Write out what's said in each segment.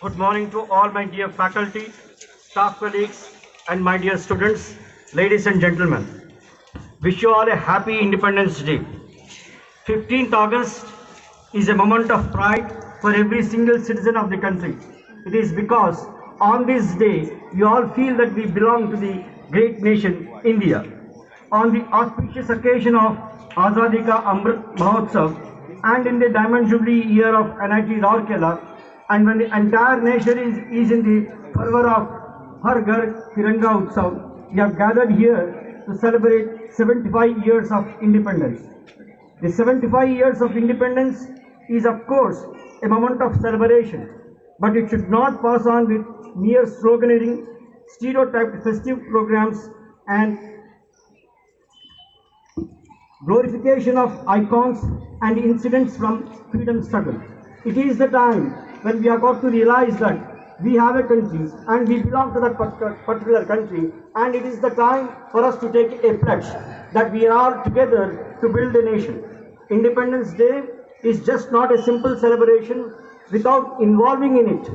Good morning to all my dear faculty, staff colleagues, and my dear students, ladies and gentlemen. Wish you all a happy Independence Day. 15th August is a moment of pride for every single citizen of the country. It is because on this day, we all feel that we belong to the great nation, India. On the auspicious occasion of Azadi Ka Amrit Mahotsav and in the Diamond Jubilee year of NIT Rourkela, and when the entire nation is in the fervor of Har Ghar Tiranga Utsav, we have gathered here to celebrate 75 years of independence. The 75 years of independence is of course a moment of celebration, but it should not pass on with mere sloganeering, stereotyped festive programs and glorification of icons and incidents from freedom struggle. It is the time when we have got to realize that we have a country and we belong to that particular country, and it is the time for us to take a pledge that we are together to build a nation. Independence Day is just not a simple celebration without involving in it.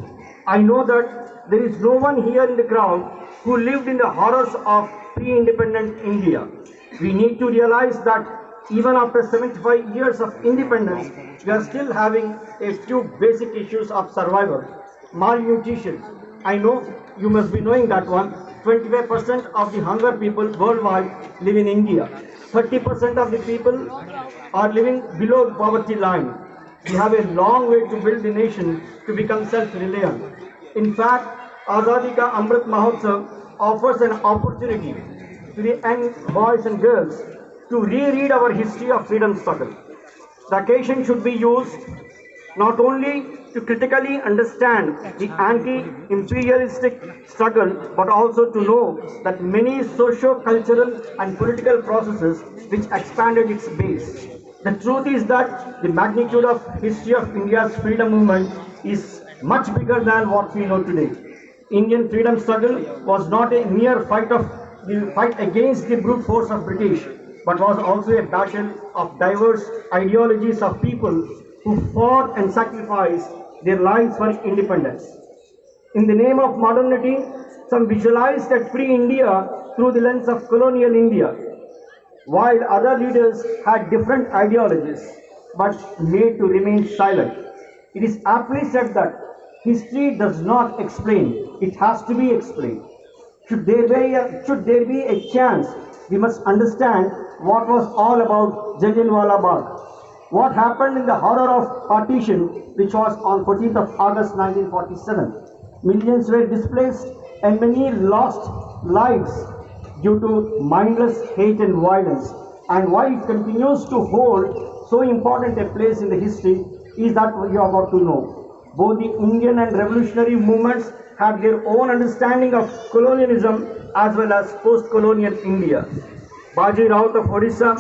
I know that there is no one here in the crowd who lived in the horrors of pre-independent India. We need to realize that even after 75 years of independence, we are still having a few basic issues of survival. Malnutrition. I know you must be knowing that one. 25% of the hunger people worldwide live in India. 30% of the people are living below the poverty line. We have a long way to build the nation to become self-reliant. In fact, Azadi Ka Amrit Mahotsav offers an opportunity to the young boys and girls to reread our history of freedom struggle. The occasion should be used not only to critically understand the anti-imperialistic struggle, but also to know that many socio-cultural and political processes which expanded its base. The truth is that the magnitude of history of India's freedom movement is much bigger than what we know today. Indian freedom struggle was not a mere fight against the brute force of British, but was also a battle of diverse ideologies of people who fought and sacrificed their lives for independence. In the name of modernity, some visualized that free India through the lens of colonial India, while other leaders had different ideologies but made to remain silent. It is aptly said that history does not explain, it has to be explained. Should there be a chance, we must understand what was all about Jallianwala Bagh. What happened in the horror of partition, which was on 14th of August 1947. Millions were displaced and many lost lives due to mindless hate and violence. And why it continues to hold so important a place in the history is that you are about to know. Both the Indian and revolutionary movements had their own understanding of colonialism as well as post-colonial India. Baji Raut of Odisha,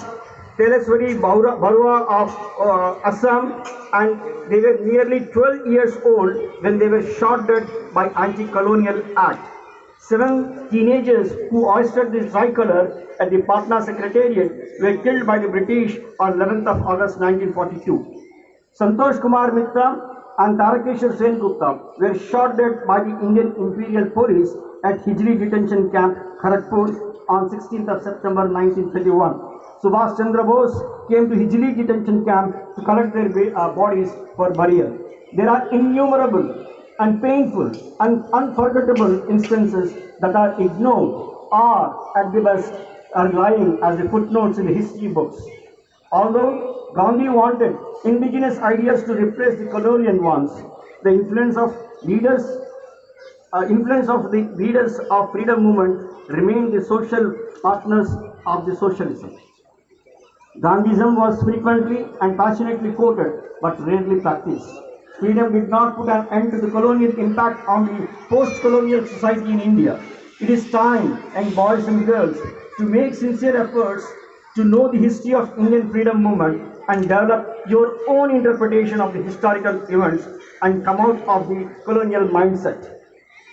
Teleswari Barua of Assam, and they were nearly 12 years old when they were shot dead by Anti-Colonial Act. 7 teenagers who hoisted the tricolor at the Patna Secretariat were killed by the British on 11th of August 1942. Santosh Kumar Mitra and Tarakeshwar Sen Gupta were shot dead by the Indian Imperial Police at Hijri Detention Camp, Kharagpur on 16th of September 1931. Subhash Chandra Bose came to Hijri Detention Camp to collect their bodies for burial. There are innumerable and painful and unforgettable instances that are ignored or, at the best, are lying as the footnotes in the history books. Although Gandhi wanted indigenous ideas to replace the colonial ones, the leaders influence of the leaders of freedom movement remained the social partners of the socialism. Gandhism was frequently and passionately quoted but rarely practiced. Freedom did not put an end to the colonial impact on the post-colonial society in India. It is time, young boys and girls, to make sincere efforts to know the history of Indian freedom movement and develop your own interpretation of the historical events and come out of the colonial mindset.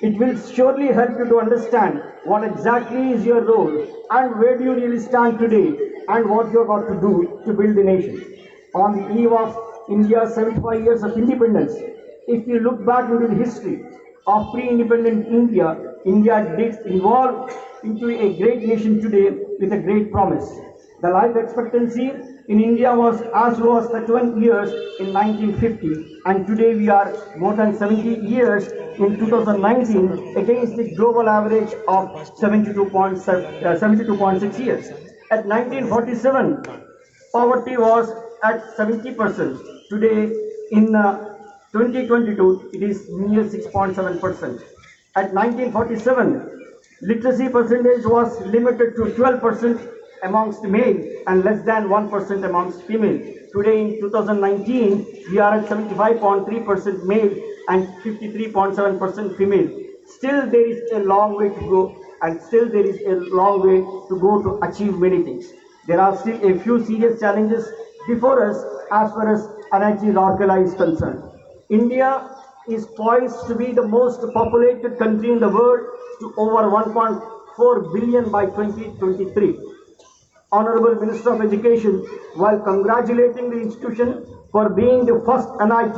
It will surely help you to understand what exactly is your role and where do you really stand today and what you are got to do to build the nation. On the eve of India's 75 years of independence, if you look back into the history of pre-independent India, India did evolve into a great nation today with a great promise. The life expectancy in India was as low as 31 years in 1950, and today we are more than 70 years in 2019 against the global average of 72.6 years. At 1947, poverty was at 70%. Today, in 2022, it is near 6.7%. At 1947, literacy percentage was limited to 12% amongst male and less than 1% amongst female. Today in 2019, we are at 75.3% male and 53.7% female. Still there is a long way to go and still there is a long way to go to achieve many things. There are still a few serious challenges before us as far as energy Rourkela is concerned. India is poised to be the most populated country in the world to over 1.4 billion by 2023. Honorable Minister of Education, while congratulating the institution for being the first NIT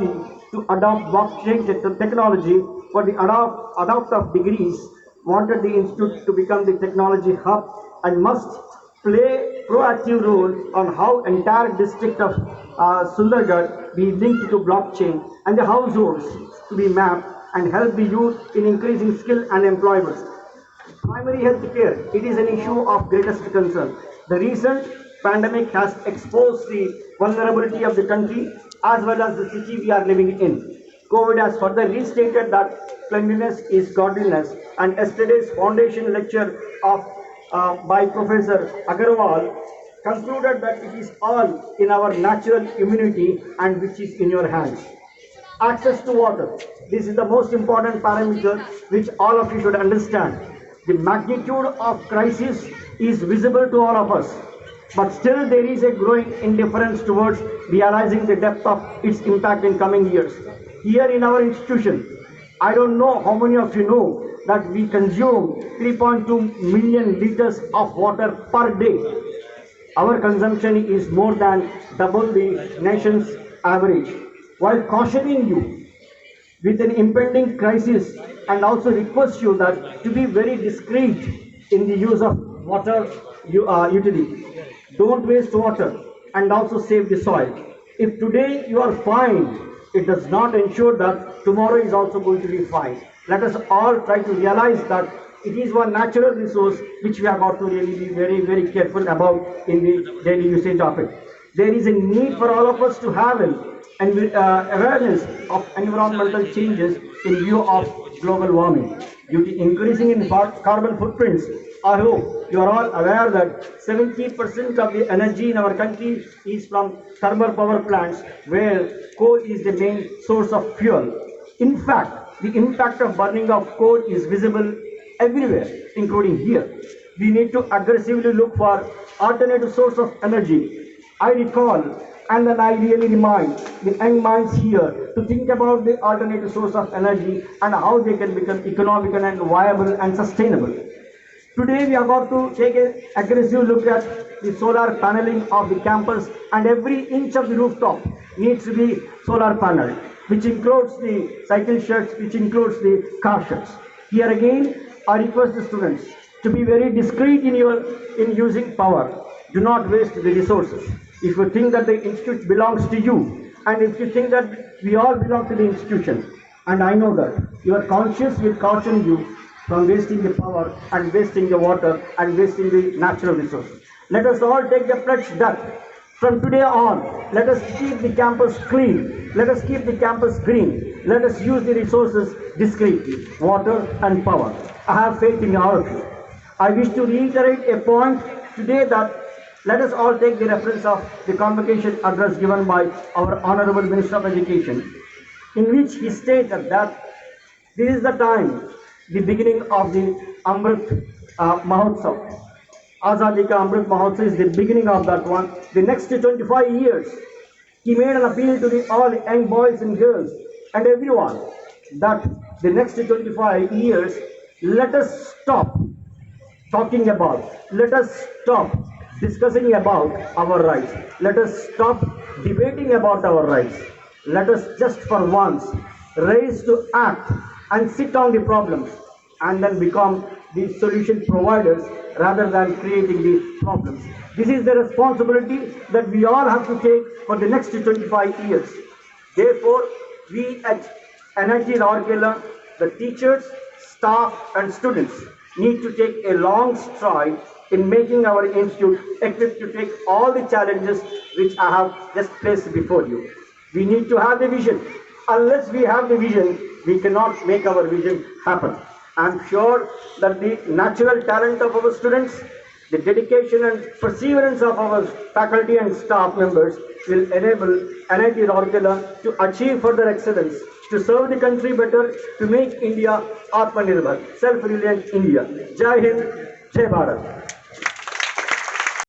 to adopt blockchain technology for the adopt of degrees, wanted the institute to become the technology hub and must play proactive role on how entire district of Sundargarh be linked to blockchain and the households to be mapped and help the youth in increasing skill and employment. Primary health care, it is an issue of greatest concern. The recent pandemic has exposed the vulnerability of the country as well as the city we are living in. COVID has further restated that cleanliness is godliness, and yesterday's foundation lecture of by Professor Agarwal concluded that it is all in our natural immunity and which is in your hands. Access to water. This is the most important parameter which all of you should understand. The magnitude of crisis is visible to all of us, but still there is a growing indifference towards realizing the depth of its impact in coming years. Here in our institution, I don't know how many of you know that we consume 3.2 million liters of water per day. Our consumption is more than double the nation's average. While cautioning you with an impending crisis and also request you that to be very discreet in the use of water utility. Don't waste water and also save the soil. If today you are fine, it does not ensure that tomorrow is also going to be fine. Let us all try to realize that it is one natural resource which we have got to really be very, very careful about in the daily usage of it. There is a need for all of us to have an awareness of environmental changes in view of global warming. Due to increasing in carbon footprints, I hope you are all aware that 70% of the energy in our country is from thermal power plants, where coal is the main source of fuel. In fact, the impact of burning of coal is visible everywhere, including here. We need to aggressively look for alternative source of energy. I recall and then I really remind the young minds here to think about the alternative source of energy and how they can become economical and viable and sustainable. Today we are going to take an aggressive look at the solar paneling of the campus, and every inch of the rooftop needs to be solar paneled, which includes the cycle sheds, which includes the car sheds. Here again, I request the students to be very discreet in using power. Do not waste the resources. If you think that the institute belongs to you, and if you think that we all belong to the institution, and I know that your conscience will caution you from wasting the power and wasting the water and wasting the natural resources. Let us all take the pledge that from today on, let us keep the campus clean, let us keep the campus green, let us use the resources discreetly, water and power. I have faith in all of you. I wish to reiterate a point today that let us all take the reference of the convocation address given by our Honorable Minister of Education, in which he stated that this is the time, the beginning of the Amrit Mahotsav. Azadi Ka Amrit Mahotsav is the beginning of that one. The next 25 years, he made an appeal to the all young boys and girls and everyone that the next 25 years, let us stop talking about, let us stop discussing about our rights, let us stop debating about our rights, let us just for once raise to act and sit on the problems and then become the solution providers rather than creating the problems. This is the responsibility that we all have to take for the next 25 years. Therefore, we at NIT Rourkela, the teachers, staff and students need to take a long stride in making our institute equipped to take all the challenges which I have just placed before you. We need to have the vision. Unless we have the vision, we cannot make our vision happen. I am sure that the natural talent of our students, the dedication and perseverance of our faculty and staff members will enable NIT Rourkela to achieve further excellence, to serve the country better, to make India Atmanirbhar, self-reliant India. Jai Hind, Jai Bharat.